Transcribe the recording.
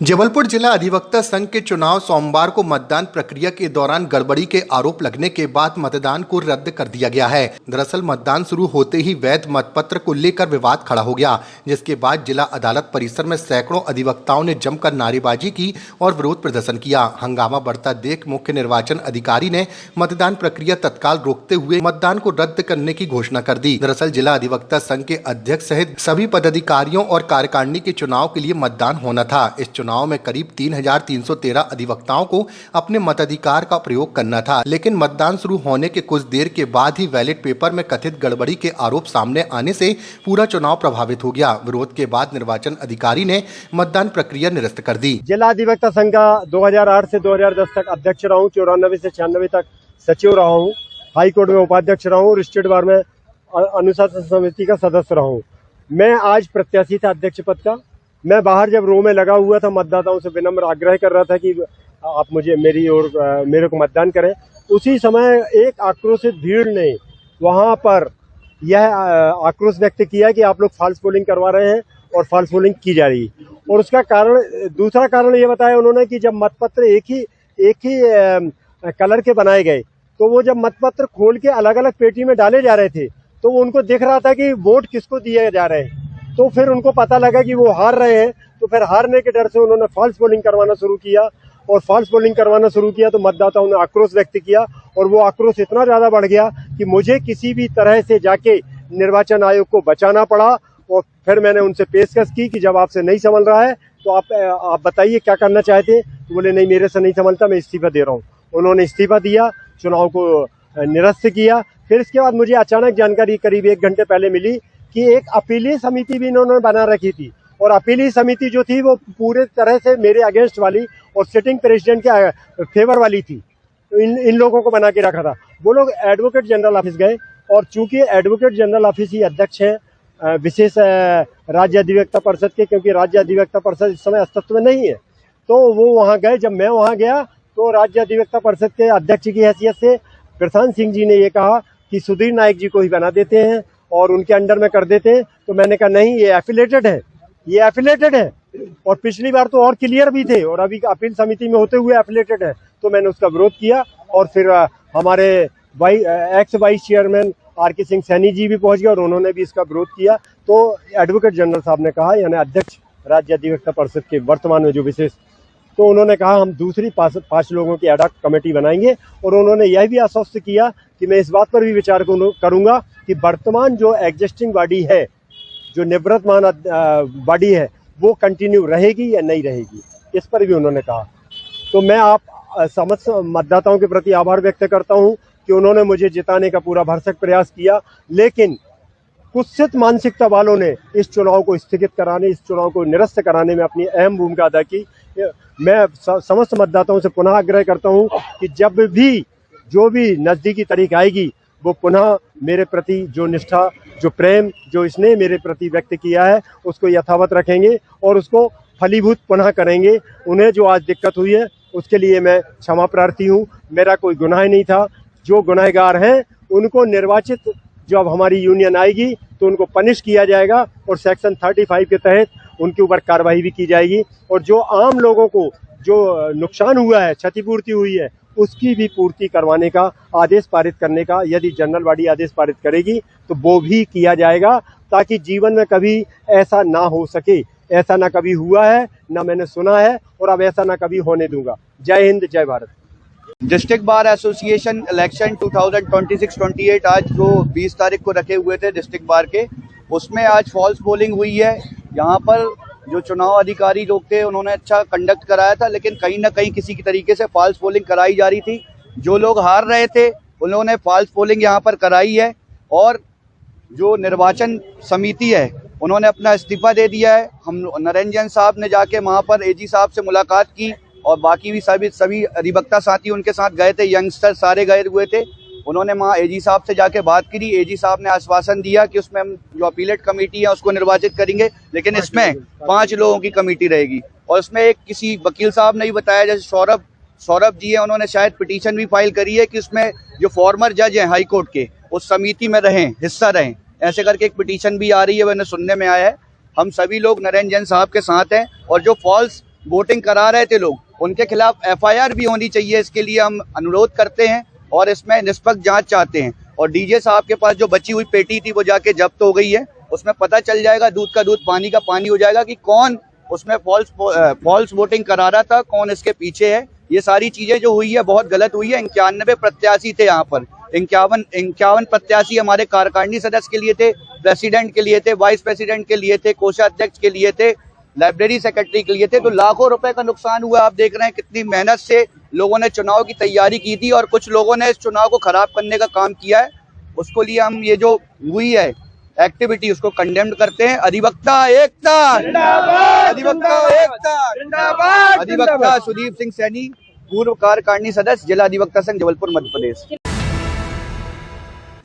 जबलपुर जिला अधिवक्ता संघ के चुनाव सोमवार को मतदान प्रक्रिया के दौरान गड़बड़ी के आरोप लगने के बाद मतदान को रद्द कर दिया गया है। दरअसल मतदान शुरू होते ही वैध मतपत्र को लेकर विवाद खड़ा हो गया, जिसके बाद जिला अदालत परिसर में सैकड़ों अधिवक्ताओं ने जमकर नारेबाजी की और विरोध प्रदर्शन किया। हंगामा बढ़ता देख मुख्य निर्वाचन अधिकारी ने मतदान प्रक्रिया तत्काल रोकते हुए मतदान को रद्द करने की घोषणा कर दी। दरअसल जिला अधिवक्ता संघ के अध्यक्ष सहित सभी पदाधिकारियों और कार्यकारिणी के चुनाव के लिए मतदान होना था। इस चुनाव में करीब 3,313 अधिवक्ताओं को अपने मताधिकार का प्रयोग करना था, लेकिन मतदान शुरू होने के कुछ देर के बाद ही बैलेट पेपर में कथित गड़बड़ी के आरोप सामने आने से पूरा चुनाव प्रभावित हो गया। विरोध के बाद निर्वाचन अधिकारी ने मतदान प्रक्रिया निरस्त कर दी। जिला अधिवक्ता संघ का 2008 से 2010 तक अध्यक्ष रहा हूँ, 94 से 96 तक सचिव रहा हूँ, हाई कोर्ट में उपाध्यक्ष रहा हूँ, स्टेट बार में अनुशासन समिति का सदस्य रहा हूँ। मैं आज प्रत्याशी था अध्यक्ष पद का। मैं बाहर जब रो में लगा हुआ था, मतदाताओं से विनम्र आग्रह कर रहा था कि आप मुझे मेरे को मतदान करें। उसी समय एक आक्रोशित भीड़ ने वहां पर यह आक्रोश व्यक्त किया कि आप लोग फॉल्स पोलिंग करवा रहे हैं और फॉल्स पोलिंग की जा रही है। और उसका कारण, दूसरा कारण ये बताया उन्होंने कि जब मतपत्र एक ही कलर के बनाए गए, तो वो जब मतपत्र खोल के अलग अलग पेटी में डाले जा रहे थे तो वो उनको दिख रहा था कि वोट किसको दिए जा रहे हैं। तो फिर उनको पता लगा कि वो हार रहे हैं, तो फिर हारने के डर से उन्होंने फॉल्स पोलिंग करवाना शुरू किया। और फॉल्स पोलिंग करवाना शुरू किया तो मतदाताओं ने आक्रोश व्यक्त किया और वो आक्रोश इतना ज्यादा बढ़ गया कि मुझे किसी भी तरह से जाके निर्वाचन आयोग को बचाना पड़ा। और फिर मैंने उनसे पेशकश की कि जब आपसे नहीं संभल रहा है तो आप बताइए क्या करना चाहते हैं। तो बोले नहीं, मेरे से नहीं संभलता, मैं इस्तीफा दे रहा हूँ। उन्होंने इस्तीफा दिया, चुनाव को निरस्त किया। फिर इसके बाद मुझे अचानक जानकारी करीब 1 घंटे पहले मिली कि एक अपीलीय समिति भी इन्होंने बना रखी थी, और अपीलीय समिति जो थी वो पूरे तरह से मेरे अगेंस्ट वाली और सिटिंग प्रेसिडेंट के फेवर वाली थी। इन लोगों को बना के रखा था। वो लोग एडवोकेट जनरल ऑफिस गए, और चूंकि एडवोकेट जनरल ऑफिस ही अध्यक्ष है विशेष राज्य अधिवक्ता परिषद के, क्योंकि राज्य अधिवक्ता परिषद इस समय अस्तित्व में नहीं है, तो वो वहाँ गए। जब मैं वहाँ गया तो राज्य अधिवक्ता परिषद के अध्यक्ष की हैसियत से प्रशांत सिंह जी ने ये कहा कि सुधीर नायक जी को ही बना देते हैं और उनके अंडर में कर देते हैं। तो मैंने कहा नहीं, ये एफिलेटेड है, ये एफिलेटेड है। और पिछली बार तो और क्लियर भी थे, और अभी अपील समिति में होते हुए एफिलेटेड है। तो मैंने उसका विरोध किया, और फिर हमारे ex vice chairman RK. Singh Saini ji भी पहुंच गए और उन्होंने भी इसका विरोध किया। तो एडवोकेट जनरल साहब ने कहा, यानी अध्यक्ष राज्य अधिवक्ता परिषद के वर्तमान में जो विशेष, तो उन्होंने कहा हम दूसरी 5 लोगों की एडॉक कमेटी बनाएंगे। और उन्होंने यह भी आश्वस्त किया कि मैं इस बात पर भी विचार करूंगा कि वर्तमान जो एग्जिस्टिंग बॉडी है, जो निवर्तमान बॉडी है, वो कंटिन्यू रहेगी या नहीं रहेगी, इस पर भी उन्होंने कहा। तो मैं आप समस्त मतदाताओं के प्रति आभार व्यक्त करता हूं कि उन्होंने मुझे जिताने का पूरा भरसक प्रयास किया, लेकिन कुत्सित मानसिकता वालों ने इस चुनाव को स्थगित कराने, इस चुनाव को निरस्त कराने में अपनी अहम भूमिका अदा की। मैं समस्त मतदाताओं से पुनः आग्रह करता हूं कि जब भी जो भी नज़दीकी तारीख आएगी, वो पुनः मेरे प्रति जो निष्ठा, जो प्रेम, जो स्नेह मेरे प्रति व्यक्त किया है, उसको यथावत रखेंगे और उसको फलीभूत पुनः करेंगे। उन्हें जो आज दिक्कत हुई है उसके लिए मैं क्षमा प्रार्थी हूँ। मेरा कोई गुनाह नहीं था। जो गुनहगार हैं उनको निर्वाचित, जब हमारी यूनियन आएगी तो उनको पनिश किया जाएगा और सेक्शन 35 के तहत उनके ऊपर कार्रवाई भी की जाएगी। और जो आम लोगों को जो नुकसान हुआ है, क्षतिपूर्ति हुई है, उसकी भी पूर्ति करवाने का आदेश पारित करने का, यदि जनरल बॉडी आदेश पारित करेगी तो वो भी किया जाएगा, ताकि जीवन में कभी ऐसा ना हो सके। ऐसा ना कभी हुआ है, ना मैंने सुना है, और अब ऐसा ना कभी होने दूंगा। जय हिंद, जय Bharat. District bar association election 2026-28 आज जो 20 तारीख को रखे हुए थे डिस्ट्रिक्ट बार के, उसमें आज फॉल्स पोलिंग हुई है। यहाँ पर जो चुनाव अधिकारी लोग थे उन्होंने अच्छा कंडक्ट कराया था, लेकिन कहीं ना कहीं किसी की तरीके से फॉल्स पोलिंग कराई जा रही थी। जो लोग हार रहे थे उन्होंने फॉल्स पोलिंग यहाँ पर कराई है, और जो निर्वाचन समिति है उन्होंने अपना इस्तीफा दे दिया है। हम नरेंद्र साहब ने जाके वहाँ पर एजी साहब से मुलाकात की, और बाकी भी सभी अधिवक्ता साथी उनके साथ गए थे, यंगस्टर सारे गए हुए थे। उन्होंने वहाँ एजी साहब से जाके बात करी। एजी साहब ने आश्वासन दिया कि उसमें हम जो अपीलेट कमेटी है उसको निर्वाचित करेंगे, लेकिन इसमें 5 लोगों की कमेटी रहेगी। और उसमें एक किसी वकील साहब ने भी बताया, जैसे सौरभ जी है, उन्होंने शायद पिटीशन भी फाइल करी है कि उसमें जो फॉर्मर जज हैं हाई कोर्ट के, उस समिति में रहें, हिस्सा रहें, ऐसे करके एक पिटीशन भी आ रही है, मैंने सुनने में आया है। हम सभी लोग नरेंद्र जैन साहब के साथ हैं, और जो फॉल्स वोटिंग करा रहे थे लोग, उनके खिलाफ FIR भी होनी चाहिए। इसके लिए हम अनुरोध करते हैं और इसमें निष्पक्ष जांच चाहते हैं। और डीजे साहब के पास जो बची हुई पेटी थी वो जाके जब्त हो गई है, उसमें पता चल जाएगा, दूध का दूध पानी का पानी हो जाएगा कि कौन उसमें फॉल्स वोटिंग करा रहा था, कौन इसके पीछे है। ये सारी चीजें जो हुई है बहुत गलत हुई है। 91 प्रत्याशी थे यहाँ पर, 51 प्रत्याशी हमारे कार्यकारिणी सदस्य के लिए थे, प्रेसिडेंट के लिए थे, वाइस प्रेसिडेंट के लिए थे, कोषाध्यक्ष के लिए थे, लाइब्रेरी सेक्रेटरी के लिए थे। तो लाखों रुपए का नुकसान हुआ। आप देख रहे हैं कितनी मेहनत से लोगों ने चुनाव की तैयारी की थी और कुछ लोगों ने इस चुनाव को खराब करने का काम किया है। उसको लिए हम ये जो हुई है एक्टिविटी उसको कंडेम्ड करते हैं। अधिवक्ता एकता, अधिवक्ता एकता, अधिवक्ता सुदीप सिंह सैनी, पूर्व कार्यकारिणी सदस्य, जिला अधिवक्ता संघ, जबलपुर, मध्य प्रदेश।